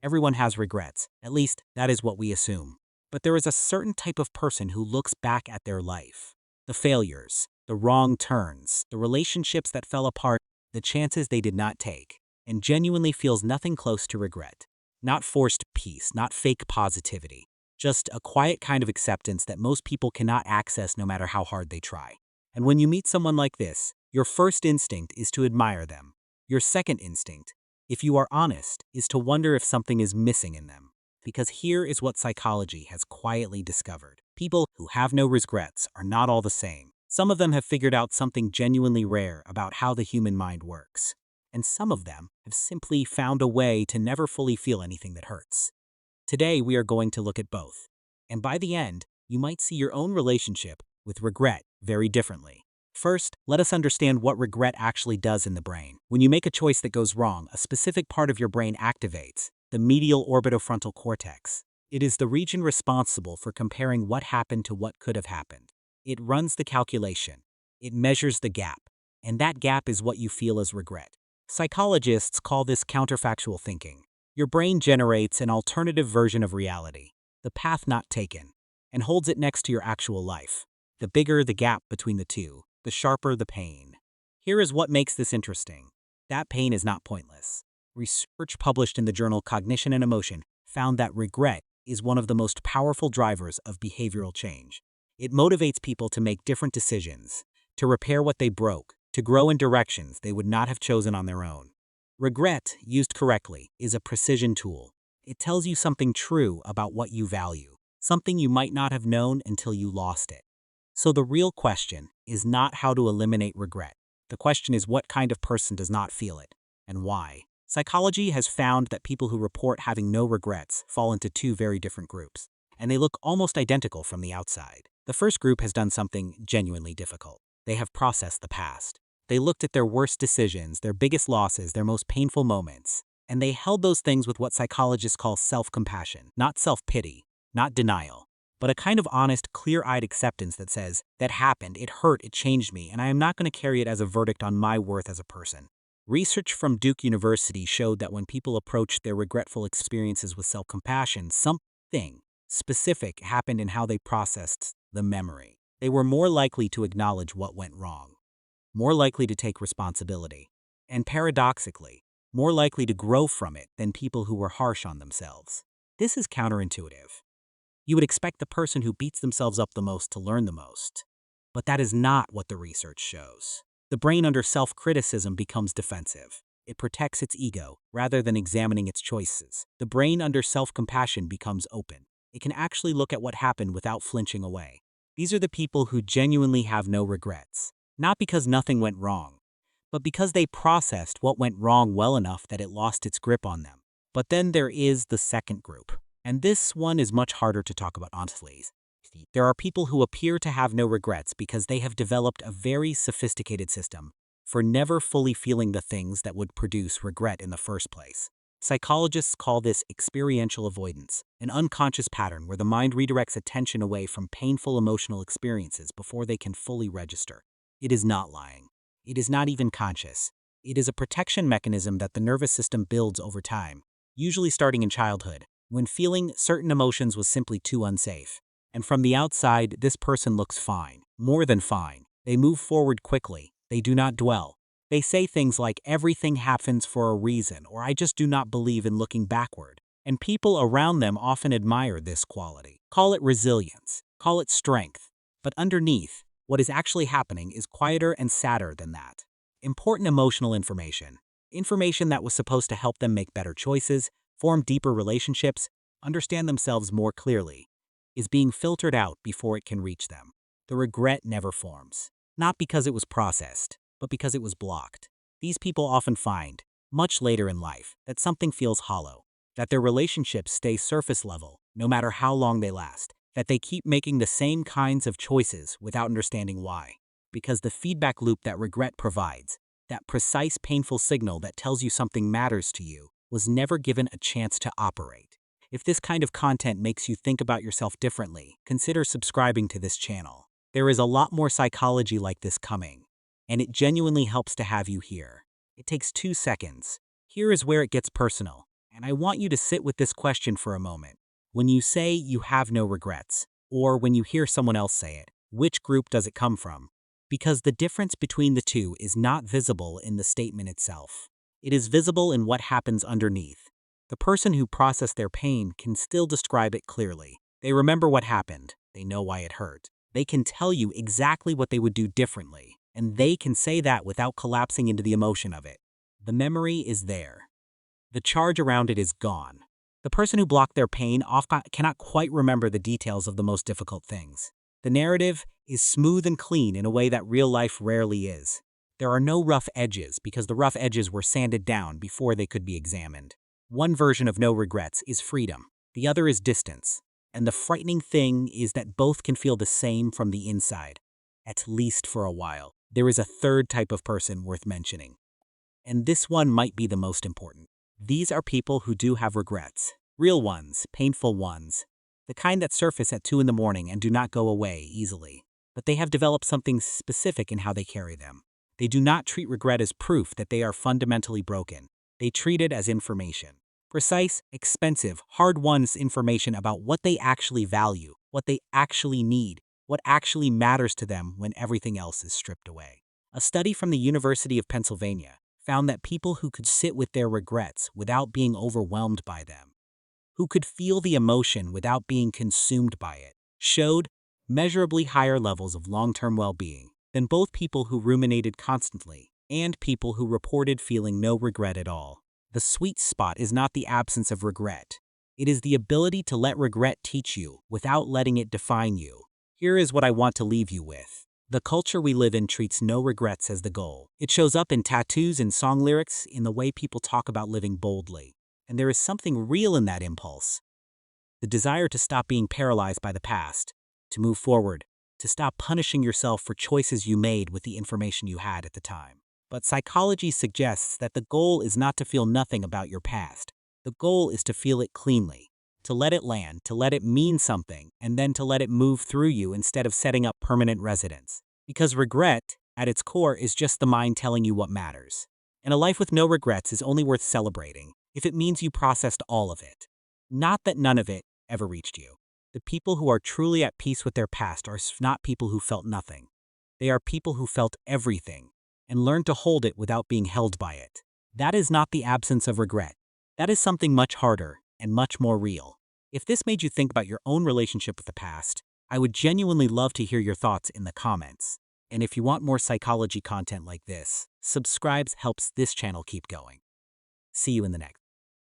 Everyone has regrets. At least, that is what we assume. But there is a certain type of person who looks back at their life. The failures, the wrong turns, the relationships that fell apart, the chances they did not take, and genuinely feels nothing close to regret. Not forced peace, not fake positivity. Just a quiet kind of acceptance that most people cannot access no matter how hard they try. And when you meet someone like this, your first instinct is to admire them. Your second instinct, if you are honest, is to wonder if something is missing in them. Because here is what psychology has quietly discovered. People who have no regrets are not all the same. Some of them have figured out something genuinely rare about how the human mind works. And some of them have simply found a way to never fully feel anything that hurts. Today, we are going to look at both. And by the end, you might see your own relationship with regret very differently. First, let us understand what regret actually does in the brain. When you make a choice that goes wrong, a specific part of your brain activates, the medial orbitofrontal cortex. It is the region responsible for comparing what happened to what could have happened. It runs the calculation. It measures the gap. And that gap is what you feel as regret. Psychologists call this counterfactual thinking. Your brain generates an alternative version of reality, the path not taken, and holds it next to your actual life. The bigger the gap between the two, the sharper the pain. Here is what makes this interesting. That pain is not pointless. Research published in the journal Cognition and Emotion found that regret is one of the most powerful drivers of behavioral change. It motivates people to make different decisions, to repair what they broke, to grow in directions they would not have chosen on their own. Regret, used correctly, is a precision tool. It tells you something true about what you value, something you might not have known until you lost it. So the real question is not how to eliminate regret. The question is what kind of person does not feel it, and why. Psychology has found that people who report having no regrets fall into two very different groups, and they look almost identical from the outside. The first group has done something genuinely difficult. They have processed the past. They looked at their worst decisions, their biggest losses, their most painful moments, and they held those things with what psychologists call self-compassion, not self-pity, not denial, but a kind of honest, clear-eyed acceptance that says, that happened, it hurt, it changed me, and I am not going to carry it as a verdict on my worth as a person. Research from Duke University showed that when people approached their regretful experiences with self-compassion, something specific happened in how they processed the memory. They were more likely to acknowledge what went wrong, more likely to take responsibility, and paradoxically, more likely to grow from it than people who were harsh on themselves. This is counterintuitive. You would expect the person who beats themselves up the most to learn the most. But that is not what the research shows. The brain under self-criticism becomes defensive. It protects its ego rather than examining its choices. The brain under self-compassion becomes open. It can actually look at what happened without flinching away. These are the people who genuinely have no regrets. Not because nothing went wrong, but because they processed what went wrong well enough that it lost its grip on them. But then there is the second group, and this one is much harder to talk about honestly. There are people who appear to have no regrets because they have developed a very sophisticated system for never fully feeling the things that would produce regret in the first place. Psychologists call this experiential avoidance, an unconscious pattern where the mind redirects attention away from painful emotional experiences before they can fully register. It is not lying. It is not even conscious. It is a protection mechanism that the nervous system builds over time, usually starting in childhood, when feeling certain emotions was simply too unsafe. And from the outside, this person looks fine, more than fine. They move forward quickly. They do not dwell. They say things like, everything happens for a reason, or I just do not believe in looking backward. And people around them often admire this quality. Call it resilience. Call it strength. But underneath, what is actually happening is quieter and sadder than that. Important emotional information. Information that was supposed to help them make better choices, form deeper relationships, understand themselves more clearly, is being filtered out before it can reach them. The regret never forms, not because it was processed, but because it was blocked. These people often find, much later in life, that something feels hollow, that their relationships stay surface level no matter how long they last, that they keep making the same kinds of choices without understanding why. Because the feedback loop that regret provides, that precise painful signal that tells you something matters to you, was never given a chance to operate. If this kind of content makes you think about yourself differently, consider subscribing to this channel. There is a lot more psychology like this coming, and it genuinely helps to have you here. It takes 2 seconds. Here is where it gets personal, And I want you to sit with this question for a moment. When you say you have no regrets, or when you hear someone else say it, which group does it come from? Because the difference between the two is not visible in the statement itself. It is visible in what happens underneath. The person who processed their pain can still describe it clearly. They remember what happened. They know why it hurt. They can tell you exactly what they would do differently, and they can say that without collapsing into the emotion of it. The memory is there. The charge around it is gone. The person who blocked their pain often cannot quite remember the details of the most difficult things. The narrative is smooth and clean in a way that real life rarely is. There are no rough edges because the rough edges were sanded down before they could be examined. One version of no regrets is freedom. The other is distance. And the frightening thing is that both can feel the same from the inside, at least for a while. There is a third type of person worth mentioning. And this one might be the most important. These are people who do have regrets. Real ones, painful ones. The kind that surface at 2 in the morning and do not go away easily. But they have developed something specific in how they carry them. They do not treat regret as proof that they are fundamentally broken. They treat it as information. Precise, expensive, hard-won information about what they actually value, what they actually need, what actually matters to them when everything else is stripped away. A study from the University of Pennsylvania found that people who could sit with their regrets without being overwhelmed by them, who could feel the emotion without being consumed by it, showed measurably higher levels of long-term well-being than both people who ruminated constantly and people who reported feeling no regret at all. The sweet spot is not the absence of regret. It is the ability to let regret teach you without letting it define you. Here is what I want to leave you with. The culture we live in treats no regrets as the goal. It shows up in tattoos and song lyrics, in the way people talk about living boldly. And there is something real in that impulse. The desire to stop being paralyzed by the past, to move forward, to stop punishing yourself for choices you made with the information you had at the time. But psychology suggests that the goal is not to feel nothing about your past. The goal is to feel it cleanly, to let it land, to let it mean something, and then to let it move through you instead of setting up permanent residence. Because regret, at its core, is just the mind telling you what matters. And a life with no regrets is only worth celebrating if it means you processed all of it. Not that none of it ever reached you. The people who are truly at peace with their past are not people who felt nothing. They are people who felt everything and learned to hold it without being held by it. That is not the absence of regret. That is something much harder and much more real. If this made you think about your own relationship with the past, I would genuinely love to hear your thoughts in the comments. And if you want more psychology content like this, subscribe helps this channel keep going. See you in the next.